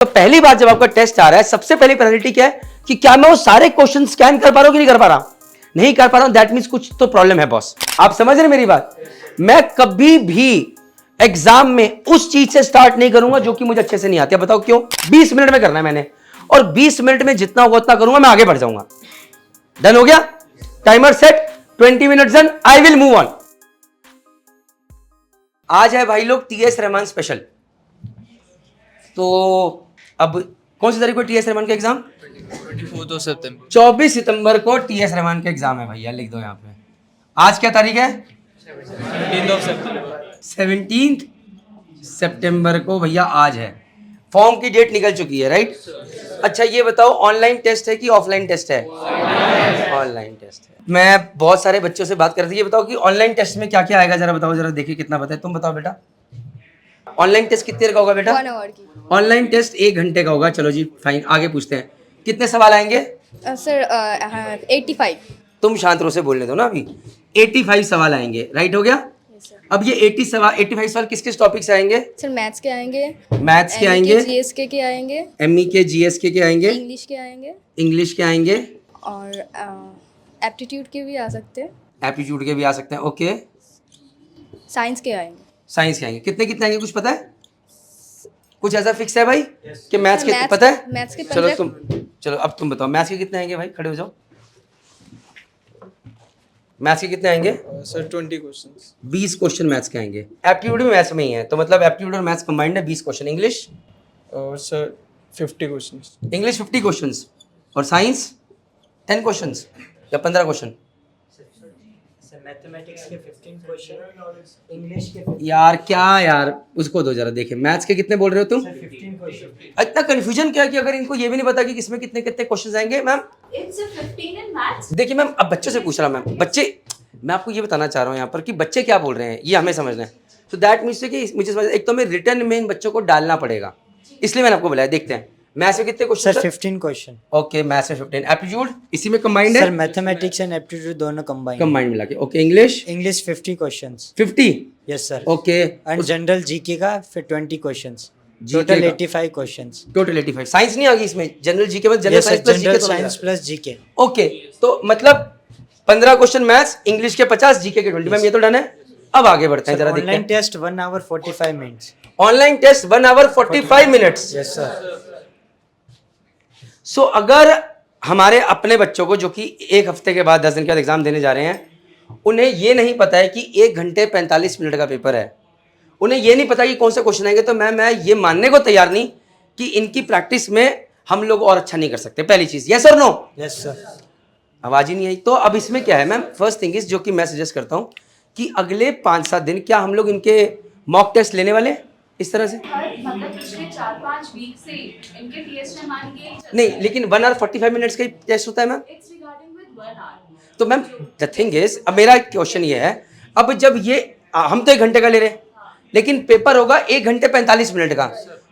तो पहली बार जब आपका टेस्ट आ रहा है, सबसे पहली प्रायोरिटी क्या है कि क्या मैं वो सारे क्वेश्चन स्कैन कर पा रहा हूं कि नहीं कर पा रहा? नहीं कर पा रहा हूं, दैट मींस कुछ तो प्रॉब्लम है बॉस। आप समझ रहे मेरी बात? मैं कभी भी एग्जाम में उस चीज से स्टार्ट नहीं करूंगा जो कि मुझे अच्छे से नहीं आती है। बताओ क्यों? 20 मिनट में करना है मैंने, और 20 मिनट में जितना होगा उतना करूंगा, मैं आगे बढ़ जाऊंगा। डन हो गया? Timer set, 20 minutes done, I will move on. आज है भाई लोग टीएस रहमान स्पेशल। तो अब कौन सी तारीख को टीएस रहमान का एग्जाम? 24 सितंबर को टीएस रहमान का एग्जाम है भैया, लिख दो यहाँ पे। आज क्या तारीख है? 17 सितंबर को भैया आज है। फॉर्म की डेट निकल चुकी है, राइट? अच्छा ये बताओ, ऑनलाइन टेस्ट है कि ऑफलाइन टेस्ट है? ऑनलाइन टेस्ट है। मैं बहुत सारे बच्चों से बात कर रही थी, ये बताओ कि ऑनलाइन टेस्ट में क्या क्या आएगा, जरा बताओ, जरा देखिए कितना पता है। तुम बताओ बेटा, ऑनलाइन टेस्ट कितने देर का होगा बेटा? 1 आवर की। ऑनलाइन टेस्ट 1 घंटे का होगा। चलो जी फाइन, आगे पूछते हैं। कितने सवाल आएंगे? सर 85। तुम शांत रो से बोलने दो ना अभी। 85 सवाल आएंगे, राइट हो गया? अब ये 85 सवाल किस किस टॉपिक से आएंगे? सर मैथ्स के आएंगे, मैथ्स के आएंगे, जीएसके के आएंगे, एमई के, जीएसके के आएंगे, इंग्लिश के आएंगे, इंग्लिश के आएंगे, और एप्टीट्यूड के भी आ सकते हैं, एप्टीट्यूड के भी आ सकते हैं, ओके। साइंस के आएंगे। साइंस के आएंगे। कितने कितने आएंगे कुछ पता है? कुछ ऐसा फिक्स है भाई कि मैथ्स के मैथ्स पता है? मैथ्स के चलो अब तुम बताओ, मैथ्स के कितने आएंगे भाई? खड़े हो जाओ। मैथ्स के कितने आएंगे? Sir 20 questions. 20 क्वेश्चन मैथ्स के आएंगे। एप्टीट्यूड भी मैथ्स में ही है, तो मतलब एप्टीट्यूड और मैथ्स कंबाइंड है, 20 question. English? Sir 50 questions. English 50 questions, और साइंस 10 क्वेश्चंस या 15 क्वेश्चन? मैथमेटिक्स के 15 क्वेश्चन, इंग्लिश के यार क्या यार, उसको दो जरा देखे। मैथ्स के कितने बोल रहे हो तुम? 15 क्वेश्चन। इतना कंफ्यूजन क्या कि अगर इनको ये भी नहीं पता कि किसमें कितने कितने क्वेश्चंस आएंगे। Ma'am It's a 15 in maths. देखिए मैम, अब बच्चों से पूछ रहा मैम, बच्चे, मैं आपको ये बताना चाह रहा हूँ यहाँ पर कि बच्चे क्या बोल रहे हैं ये हमें समझना है। तो दैट मीन्स कि मुझे समझ, एक तो हमें रिटर्न में इन बच्चों को डालना पड़ेगा, इसलिए मैंने आपको बुलाया। देखते हैं मैथ्स में कितने question? Sir 15 question. Okay, maths में 15। एप्टीट्यूड इसी में कंबाइंड है? सर मैथमेटिक्स एंड एप्टीट्यूड दोनों कंबाइंड मिला के। Okay, English? English 50 questions. 50? Yes sir. Okay, and general GK का फिर 20 क्वेश्चंस, GK टोटल का? 85 क्वेश्चंस। टोटल 85। साइंस नहीं आ गई इसमें? जनरल जीके में general yes sir, science plus general GK science plus GK. Okay, तो मतलब 15 क्वेश्चन मैथ्स, इंग्लिश के 50, जीके के 20। मैम ये तो डन है। अब आगे बढ़ते हैं, जरा देखते ऑनलाइन हैं। Test 1 hour 45 minutes. Online test 1 hour 45 minutes. Yes sir. So अगर हमारे अपने बच्चों को जो कि 1 हफ्ते के बाद 10 दिन के बाद एग्जाम देने जा रहे हैं, उन्हें ये नहीं पता है कि 1 घंटे 45 मिनट का पेपर है, उन्हें ये नहीं पता कि कौन से क्वेश्चन आएंगे, तो मैं ये मानने को तैयार नहीं कि इनकी प्रैक्टिस में हम लोग और अच्छा नहीं कर सकते। पहली चीज, यस और नो? Yes sir. आवाज ही नहीं आई। तो अब इसमें क्या है मैम, फर्स्ट थिंग इज जो कि मैं सजेस्ट करता हूँ कि अगले 5-7 दिन क्या हम लोग इनके मॉक टेस्ट लेने वाले हैं इस तरह से? मतलब पिछले 4-5 वीक से इनके टीएस रहमान के नहीं, लेकिन 1 आवर 45 मिनट्स का टेस्ट होता है ma'am. It's regarding with 1 hour. तो मैम द थिंग इज, अब मेरा क्वेश्चन ये है, अब जब ये हम तो 1 घंटे का ले रहे हैं, लेकिन पेपर होगा 1 घंटे 45 मिनट का,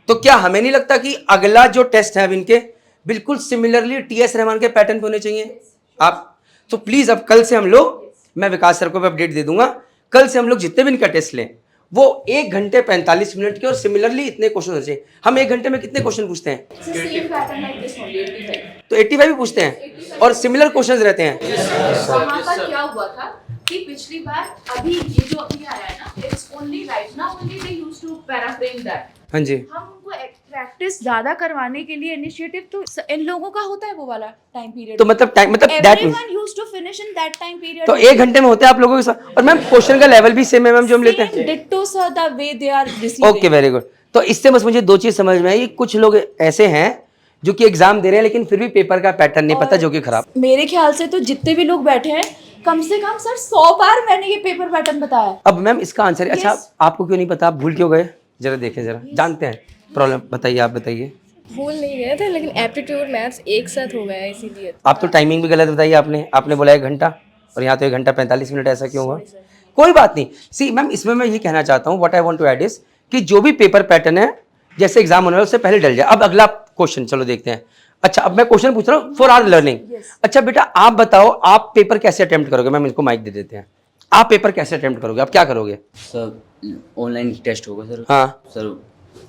तो क्या हमें नहीं लगता कि अगला जो टेस्ट है अब इनके बिल्कुल सिमिलरली टीएस रहमान के पैटर्न पे होने चाहिए? आप तो प्लीज अब कल से हम लोग, मैं विकास सर को भी अपडेट दे दूंगा, कल से हम लोग जितने भी इनका टेस्ट लें वो 1 घंटे 45 मिनट के और सिमिलरली इतने क्वेश्चन होने चाहिए। हम 1 घंटे में कितने क्वेश्चन पूछते हैं? It's the same pattern like this only 85. तो 85 भी पूछते हैं और सिमिलर क्वेश्चंस रहते हैं। वहाँ पर क्या हुआ था कि पिछली बार अभी ये जो अभी आया है ना, it's only right now only they used to paraphrase that. हाँ जी, हम उनको प्रैक्टिस ज्यादा करवाने के लिए इनिशिएटिव तो इन लोगों का होता है वो वाला टाइम पीरियड। तो मतलब टाइम, मतलब that means everyone used to finish in that time period. तो 1 घंटे में होते हैं आप लोगों के साथ। और मैम क्वेश्चन का लेवल भी सेम है मैम जो हम लेते हैं? Ditto sir the way they are receiving. Okay, very good. तो इससे बस मुझे 2 चीज समझ में आई, कुछ लोग ऐसे हैं जो कि एग्जाम दे रहे हैं लेकिन फिर भी पेपर का पैटर्न नहीं पता, जो कि खराब। मेरे ख्याल से तो जितने भी लोग बैठे हैं, कम से कम सर 100 बार मैंने ये पेपर पैटर्न बताया है। अब मैम इसका आंसर, अच्छा आपको क्यों नहीं पता, आप भूल क्यों गए? जरा देखें, जरा जानते हैं प्रॉब्लम, बताइए, आप बताइए। भूल नहीं गए थे, लेकिन एप्टीट्यूड मैथ्स एक साथ हो गया इसीलिए। आप तो टाइमिंग भी गलत बताइए आपने बोला 1 घंटा और यहाँ तो 1 घंटा 45 मिनट, ऐसा क्यों हुआ? कोई बात नहीं। सी मैम, इसमें मैं ये कहना चाहता हूँ, what I want to add is कि जो भी पेपर पैटर्न है, जैसे एग्जाम होने वाला उससे पहले डल जाए। अब अगला क्वेश्चन चलो देखते हैं। अच्छा, अब मैं क्वेश्चन पूछ रहा हूँ फॉर आवर लर्निंग। अच्छा बेटा, आप बताओ, आप पेपर कैसे अटेम्प्ट करोगे? मैम इनको माइक दे देते हैं। आप पेपर कैसे अटेम्प्ट करोगे? आप क्या करोगे? सर ऑनलाइन टेस्ट होगा सर। हाँ सर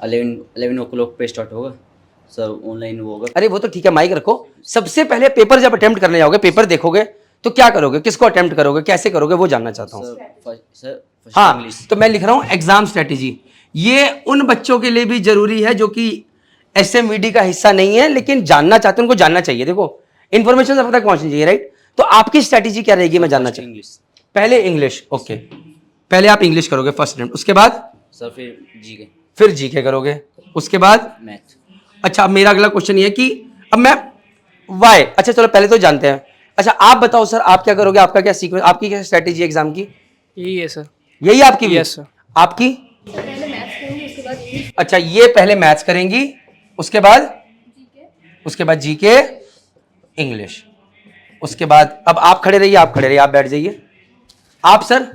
11 ओ क्लॉक पे स्टार्ट होगा सर ऑनलाइन वो होगा। अरे वो तो ठीक है, माइक रखो। सबसे पहले पेपर जब अटेम्प्ट करने जाओगे, पेपर देखोगे तो क्या करोगे, किसको अटेम्प्ट करोगे, कैसे करोगे, वो जानना चाहता हूँ। सर फर्स्ट हाँ, इंग्लिश। तो मैं लिख रहा हूँ एग्जाम स्ट्रेटेजी। ये उन बच्चों के लिए भी जरूरी है जो कि SMVD का हिस्सा नहीं है लेकिन जानना चाहते हैं, उनको जानना चाहिए। देखो इन्फॉर्मेशन सब तक पहुंचनी चाहिए, राइट। तो आपकी स्ट्रेटेजी क्या रहेगी, मैं जानना चाहूँ। इंग्लिश पहले इंग्लिश, ओके। पहले आप इंग्लिश करोगे फर्स्ट अटेम्प्ट, उसके बाद सर फिर जीके फिर जीके करोगे, उसके बाद मैथ। अच्छा, अब मेरा अगला क्वेश्चन ये है कि अब मैं वाई, अच्छा चलो पहले तो जानते हैं। अच्छा आप बताओ सर, आप क्या करोगे, आपका क्या सीक्वेंस, आपकी क्या स्ट्रेटेजी एग्जाम की? यही है सर। यही आपकी भी? Yes, sir. आपकी? पहले मैथ्स करूँगी उसके बाद इंग्लिश। अच्छा, ये पहले मैथ्स करेंगी, उसके बाद जीके, इंग्लिश, उसके बाद अब आप खड़े रहिए, आप बैठ जाइए। आप सर,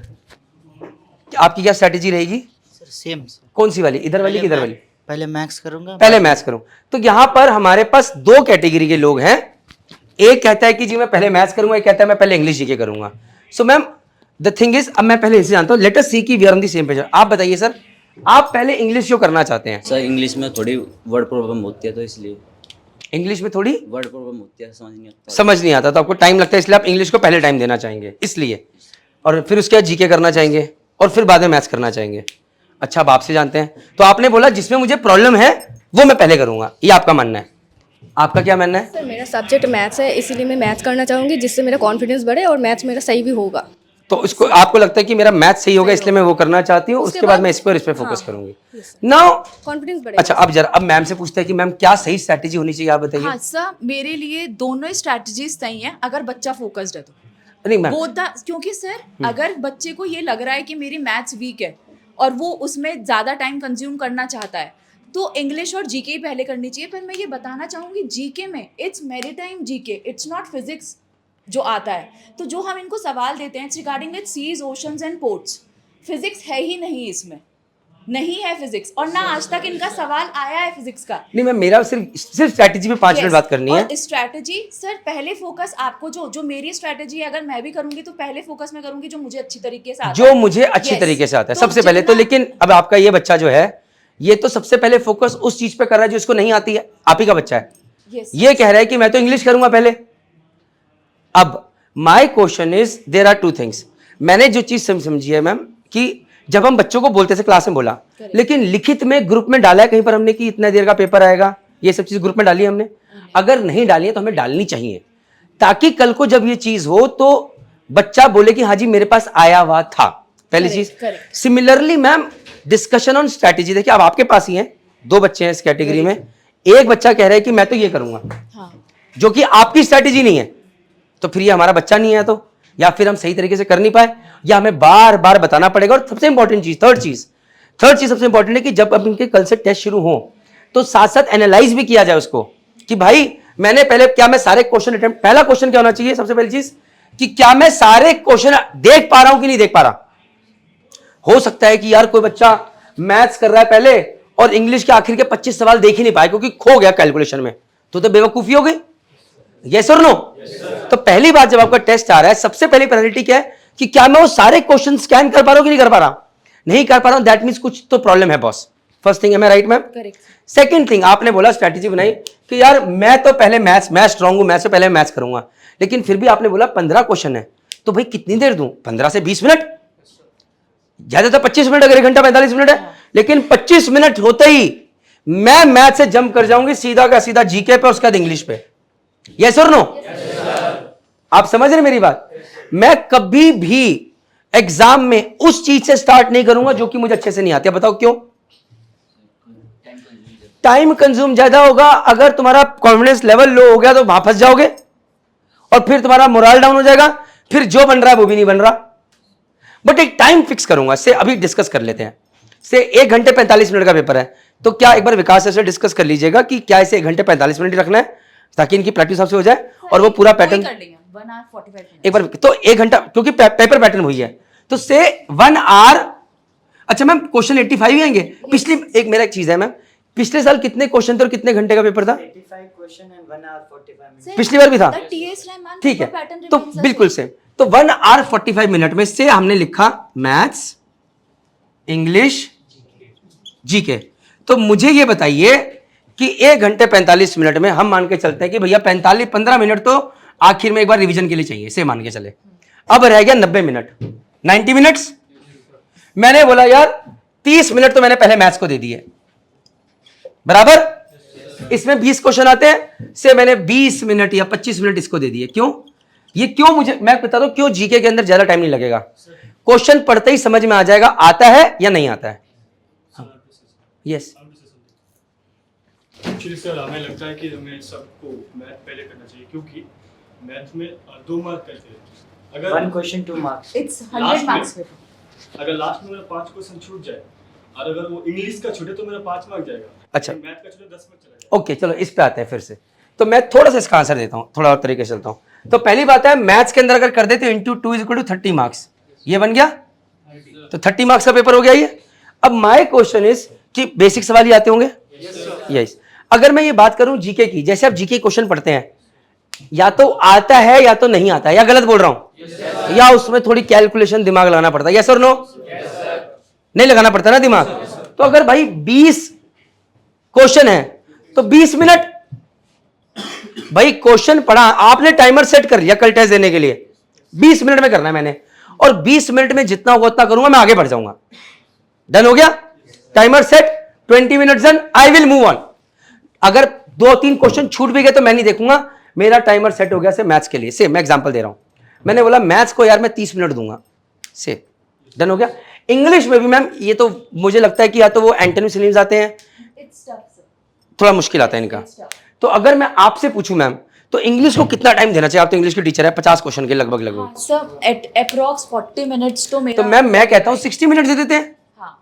आपकी क्या स्ट्रेटेजी रहेगी? Sir same sir. कौन सी वाली, इधर वाली कि इधर वाली? पहले मैथ्स करूंगा। पहले मैथ्स करूं। तो यहां पर हमारे पास दो कैटेगरी के लोग हैं। एक कहता है कि जी मैं पहले मैथ्स करूंगा, एक कहता है मैं पहले इंग्लिश जीके करूंगा। So ma'am the thing is, अब मैं पहले इसे जानता हूं, लेट अस सी की we are on the same page. आप बताइए सर, आप पहले इंग्लिश क्यों करना चाहते हैं? सर इंग्लिश में थोड़ी वर्ड प्रॉब्लम होती है तो इसलिए। इंग्लिश में थोड़ी वर्ड प्रॉब्लम होती है, समझ नहीं आता तो आपको टाइम लगता है, इसलिए आप इंग्लिश को पहले टाइम देना चाहेंगे, इसलिए। और फिर उसके बाद जीके करना चाहेंगे और फिर बाद में मैथ्स करना चाहेंगे। अच्छा, अब आपसे जानते हैं। तो आपने बोला जिसमें मुझे प्रॉब्लम है वो मैं पहले करूंगा, ये आपका मानना है। आपका क्या मानना है? सर मेरा सब्जेक्ट मैथ्स है, इसीलिए मैं मैथ्स करना चाहूँगी, जिससे मेरा कॉन्फिडेंस बढ़े और मैथ्स मेरा सही भी होगा। तो उसको आपको लगता है कि मेरा मैथ सही होगा इसलिए मैं वो करना चाहती हूँ, उसके बाद मैं इस पर फोकस करूंगी। नाउ कॉन्फिडेंस बढ़ेगा। अच्छा, अब मैम से पूछते हैं कि मैम क्या सही स्ट्रैटेजी होनी चाहिए, आप बताइए। हाँ सर, मेरे लिए दोनों स्ट्रैटेजीज सही हैं अगर बच्चा फोकस्ड है तो। नहीं मैम, बोथ द, क्योंकि सर अगर बच्चे को ये लग रहा है कि मेरी मैथ्स वीक है और वो उसमें ज़्यादा टाइम कंज्यूम करना चाहता है तो इंग्लिश और जीके ही पहले करनी चाहिए। पर मैं ये बताना चाहूँगी, जीके में it's maritime GK, it's not physics जो आता है। तो जो हम इनको सवाल देते हैं it's regarding with seas, oceans and ports. Physics है ही नहीं इसमें, नहीं है फिजिक्स, और ना आज तक इनका सवाल आया है फिजिक्स का। नहीं मैम, मेरा सिर्फ स्ट्रैटेजी पे 5 मिनट बात करनी है। और स्ट्रैटेजी सर, पहले फोकस आपको जो मेरी स्ट्रैटेजी है अगर मैं भी करूंगी तो पहले फोकस मैं करूंगी जो मुझे अच्छी तरीके से आता जो है। मुझे अच्छी Yes. तरीके से आता है तो सबसे पहले तो। जितना- लेकिन अब आपका ये बच्चा जो है, ये तो सबसे पहले फोकस उस चीज पे कर रहा है जो इसको नहीं आती है। आप ही का बच्चा है, Yes. ये कह रहा है कि मैं तो इंग्लिश करूंगा पहले। अब my question is, there are two things. मैंने जो चीज समझी है मैम कि जब हम बच्चों को बोलते थे, क्लास में बोला, लेकिन लिखित में ग्रुप में डाला है कहीं पर हमने कि इतना देर का पेपर आएगा, ये सब चीज ग्रुप में डाली है हमने? अगर नहीं डाली है तो हमें डालनी चाहिए, ताकि कल को जब ये चीज हो तो बच्चा बोले कि हाँ जी मेरे पास आया हुआ था। पहली चीज। Similarly ma'am, discussion on strategy, देखिए अब आपके पास ही है, 2 बच्चे हैं इस कैटेगरी में। एक बच्चा कह रहा है कि मैं तो ये करूंगा, जो कि आपकी स्ट्रैटेजी नहीं है। तो फिर ये हमारा बच्चा नहीं है तो, या फिर हम सही तरीके से कर नहीं पाए, या हमें बार बार बताना पड़ेगा। और सबसे इंपॉर्टेंट चीज, थर्ड चीज सबसे इंपॉर्टेंट है कि जब अब इनके कल से टेस्ट शुरू हो तो साथ साथ एनालाइज भी किया जाए उसको कि भाई मैंने पहले क्या मैं सारे क्वेश्चन अटेम्प्ट, पहला क्वेश्चन क्या होना चाहिए सबसे पहली चीज कि क्या मैं सारे क्वेश्चन देख पा रहा हूं कि नहीं देख पा रहा। हो सकता है कि यार कोई बच्चा मैथ्स कर रहा है पहले और इंग्लिश के आखिर के 25 सवाल देख ही नहीं पाए क्योंकि खो गया कैलकुलेशन में, तो बेवकूफी हो गई। यस और नो? तो पहली बात, जब आपका टेस्ट आ रहा है, सबसे पहली प्रायोरिटी क्या है कि क्या मैं वो सारे क्वेश्चन स्कैन कर पा रहा हूं कि नहीं कर पा रहा। नहीं कर पा रहा हूं, दैट मींस कुछ तो प्रॉब्लम है बॉस। फर्स्ट थिंग, है मैं राइट मैम? सेकंड थिंग, आपने बोला स्ट्रैटेजी बनाई कि यार मैं तो पहले मैं स्ट्रांग हूं, मैथ्स से पहले मैथ्स करूंगा, लेकिन फिर भी आपने बोला 15 क्वेश्चन है, तो भाई कितनी देर दूं? 15 से 20 मिनट, ज्यादा तो 25 मिनट, अगर 1 घंटा 45 मिनट है, लेकिन 25 मिनट होते ही मैं मैथ से जंप कर जाऊंगी सीधा का सीधा जीके पे, उसके बाद इंग्लिश पे। यस और नो? आप समझ रहे मेरी बात? मैं कभी भी एग्जाम में उस चीज से स्टार्ट नहीं करूंगा जो कि मुझे अच्छे से नहीं आती है। बताओ क्यों? टाइम कंज्यूम ज्यादा होगा। अगर तुम्हारा कॉन्फिडेंस लेवल लो हो गया तो वहां फंस जाओगे और फिर तुम्हारा मोरल डाउन हो जाएगा, फिर जो बन रहा है वो भी नहीं बन रहा। बट एक टाइम फिक्स करूंगा, से अभी डिस्कस कर लेते हैं। से 1 घंटे 45 मिनट का पेपर है, तो क्या एक बार विकास से डिस्कस कर लीजिएगा कि क्या इसे 1 घंटे 45 मिनट रखना है ताकि इनकी प्रैक्टिस सबसे हो जाए और वो पूरा पैटर्न एक बार। तो 1 घंटा, क्योंकि पेपर पैटर्न हुई है, तो से 1 आवर। अच्छा मैम, क्वेश्चन 85 ही आएंगे? पिछली मेरा एक चीज है मैम, पिछले साल कितने क्वेश्चन थे और कितने घंटे का पेपर था? 85 क्वेश्चन एंड 1 hour 45 minutes। पिछली बार भी था, ठीक है। तो बिल्कुल सेम, तो 1 आवर 45 मिनट में से हमने लिखा मैथ्स, इंग्लिश, जीके। तो मुझे ये बताइए कि 1 घंटे 45 मिनट में हम मान के चलते हैं कि भैया 15 मिनट तो आखिर में एक बार रिवीजन के लिए चाहिए, से मान के चले। अब रह गया 90 मिनट, 90 मिनट्स। मैंने बोला यार 30 मिनट तो मैंने पहले मैथ्स को दे दिए, बराबर। इसमें 20 क्वेश्चन आते हैं, से मैंने 20 मिनट या 25 मिनट इसको दे दिए। क्यों? ये क्यों, मुझे मैं बता दूं क्यों जीके के अंदर ज्यादा टाइम नहीं लगेगा। क्वेश्चन पढ़ते ही समझ में आ जाएगा आता है या नहीं आता है। यस एक्चुअली सर हमें लगता है कि हमें सबको मैथ पहले करना चाहिए, क्योंकि मैथ में 2 मार्क करते हैं। अगर 1 question 2 marks. It's 100 marks paper. अगर लास्ट में मेरा 5 क्वेश्चन छूट जाए और अगर वो इंग्लिश का छूटे तो मेरा 5 मार्क जाएगा। अच्छा। मैथ का छूटे 10 मार्क चला जाएगा। ओके चलो इस पे आते हैं फिर से। तो मैं थोड़ा सा इसका आंसर देता हूं, थोड़ा और तरीके से चलता हूं। तो पहली बात है मैथ्स के अंदर अगर कर देते इंटू 2 = 30 मार्क्स, ये बन गया, तो 30 मार्क्स का पेपर हो गया ये। अब माय क्वेश्चन इज कि बेसिक सवाल ही आते होंगे। यस अगर मैं ये बात करूं जीके की, जैसे आप जीके क्वेश्चन पढ़ते हैं, या तो आता है या तो नहीं आता है, या गलत बोल रहा हूं, या उसमें थोड़ी कैलकुलेशन दिमाग लगाना पड़ता है। यस और नो? नहीं लगाना पड़ता ना दिमाग। तो अगर भाई 20 क्वेश्चन है तो 20 मिनट, भाई क्वेश्चन पढ़ा आपने, टाइमर सेट कर लिया कल टेस्ट देने के लिए, 20 मिनट में करना है मैंने, और 20 मिनट में जितना होगा उतना करूंगा, मैं आगे बढ़ जाऊंगा। डन हो गया? Timer set, 20 minutes done, I will move on. अगर 2-3 क्वेश्चन छूट भी गए तो मैं नहीं देखूंगा, मेरा टाइमर सेट हो गया से मैथ्स के लिए। से मैं एग्जांपल दे रहा हूं, मैंने बोला मैथ्स को यार मैं 30 मिनट दूंगा, से डन हो गया। इंग्लिश में भी मैम ये तो मुझे लगता है कि या तो वो एंटोनी सिनोनिम्स आते हैं, थोड़ा मुश्किल आता है इनका। तो अगर मैं आपसे पूछूं मैम, तो इंग्लिश को कितना टाइम देना चाहिए? आप तो इंग्लिश की टीचर है, 50 क्वेश्चन के लगभग। सर एट अप्रॉक्स 40 मिनट्स तो मेरा। तो मैम मैं कहता हूं 60 मिनट दे देते हैं। हाँ।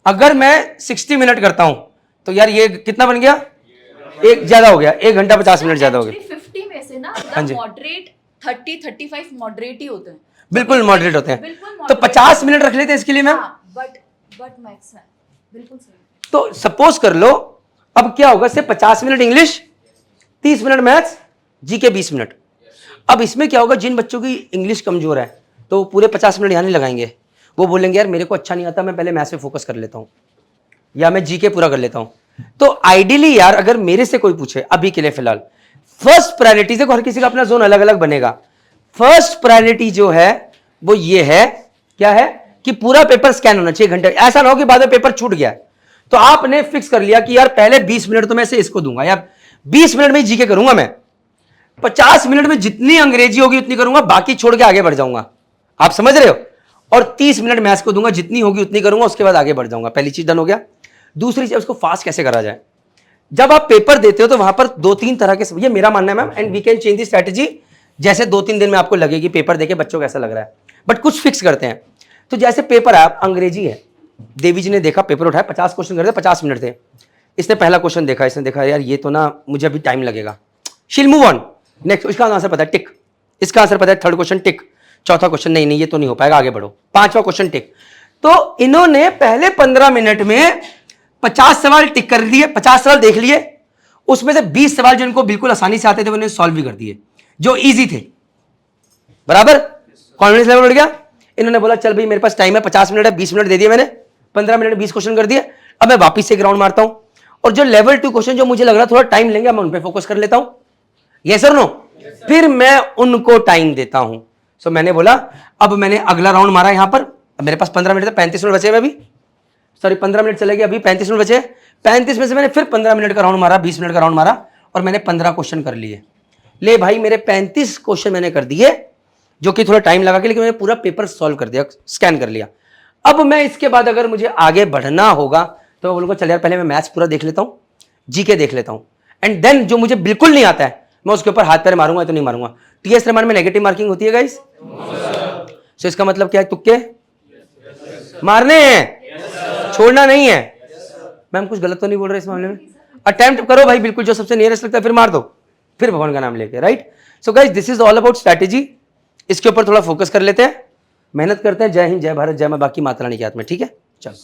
अगर मैं 60 मिनट करता हूं तो यार ये कितना बन गया, एक ज्यादा हो गया, 1 घंटा 50 मिनट ज्यादा हो गया। 50 में से ना हाँ जी। मॉडरेट 30-35 मॉडरेट ही होते हैं। बिल्कुल मॉडरेट होते हैं। बिल्कुल तो moderate। 50 मिनट रख लेते हैं इसके लिए मैम। बट मैथ्स है बिल्कुल सही। तो सपोज कर लो अब क्या होगा, से 50 minute English, 30 minute maths, GK 20 minute. अब इसमें क्या होगा, जिन बच्चों की इंग्लिश कमजोर है तो वो पूरे 50 मिनट यहाँ नहीं लगाएंगे, वो बोलेंगे यार मेरे को अच्छा नहीं आता, मैं पहले मैथ्स पे फोकस कर लेता हूँ या मैं जीके पूरा कर लेता हूँ। तो आइडियली यार अगर मेरे से कोई पूछे अभी के लिए फिलहाल, फर्स्ट प्रायोरिटी, देखो हर किसी का अपना जोन अलग अलग बनेगा, फर्स्ट प्रायोरिटी जो है वो ये है, क्या है कि पूरा पेपर स्कैन होना चाहिए घंटे। ऐसा ना हो कि बाद में पेपर छूट गया तो आपने फिक्स कर लिया कि यार पहले 20 मिनट तो मैं से इसको दूंगा, या 20 मिनट में जीके करूंगा, मैं 50 मिनट में जितनी अंग्रेजी होगी उतनी करूंगा, बाकी छोड़ के आगे बढ़ जाऊंगा। आप समझ रहे हो? और 30 मिनट मैथ्स को दूंगा, जितनी होगी उतनी करूंगा, उसके बाद आगे बढ़ जाऊंगा। पहली चीज डन हो गया। दूसरी चीज, उसको फास्ट कैसे करा जाए। जब आप पेपर देते हो तो वहां पर 2-3 तरह के, ये मेरा मानना है ma'am, and we can change the strategy, जैसे 2-3 दिन में आपको लगे कि पेपर देके बच्चों को ऐसा लग रहा है, बट कुछ फिक्स करते हैं। तो जैसे पेपर है, अंग्रेजी है, देवी जी ने देखा पेपर उठाया, 50 क्वेश्चन कर थे, 50 मिनट थे। इसने पहला क्वेश्चन देखा, इसने देखा यार ये तो ना मुझे अभी टाइम लगेगा, शील मूव ऑन। नेक्स्ट, इसका आंसर पता है, टिक। इसका आंसर पता है, थर्ड क्वेश्चन टिक। चौथा क्वेश्चन नहीं ये तो नहीं हो पाएगा, आगे बढ़ो। 5वां क्वेश्चन टिक। तो इन्होंने पहले 15 मिनट में 50 सवाल टिक कर दिए, 50 सवाल देख लिए, उसमें से 20 सवाल जो इनको बिल्कुल आसानी से आते थे उन्होंने सॉल्व भी कर दिए, जो इजी थे। बराबर? कॉन्फिडेंस लेवल बढ़ गया। इन्होंने बोला चल भाई मेरे पास टाइम है, 50 मिनट है, 20 मिनट दे दिए मैंने, 15 मिनट 20 क्वेश्चन कर दिए, अब मैं वापिस से एक राउंड मारता हूं, और जो लेवल 2 क्वेश्चन जो मुझे लग रहा थोड़ा टाइम लेंगे, मैं उन पे फोकस कर लेता हूं। यस और नो? फिर मैं उनको टाइम देता हूं। सो मैंने बोला अब मैंने अगला राउंड मारा यहां पर, अब मेरे पास 15 मिनट, 35 मिनट बचे हैं, अभी सॉरी 15 मिनट चले गए, अभी 35 मिनट बचे। 35 में से मैंने फिर 15 मिनट का राउंड मारा, 20 मिनट का राउंड मारा, और मैंने 15 क्वेश्चन कर लिए। ले भाई मेरे 35 क्वेश्चन मैंने कर दिए, जो कि थोड़ा टाइम लगा के, लेकिन मैंने पूरा पेपर सॉल्व कर दिया, स्कैन कर लिया। अब मैं इसके बाद अगर मुझे आगे बढ़ना होगा तो मैं बोलूंगा चल यार पहले मैं मैथ्स पूरा देख लेता हूं, जीके देख लेता हूं, एंड देन जो मुझे बिल्कुल नहीं आता है मैं उसके ऊपर हाथ पैर मारूंगा, तो नहीं मारूंगा। टीएस रमान में नेगेटिव मार्किंग होती है गाइस, सो इसका मतलब क्या है, तुक्के मारने हैं, छोड़ना नहीं है। मैम कुछ गलत तो नहीं बोल रहे इस मामले में? अटेम्प्ट करो भाई, बिल्कुल जो सबसे नियरेस्ट लगता है फिर मार दो, फिर भगवान का नाम लेके, right. So guys this is all about strategy. इसके ऊपर थोड़ा फोकस कर लेते हैं, मेहनत करते हैं। जय हिंद, जय भारत, जय मां, बाकी माता रानी के हाथ में, ठीक है। चलो।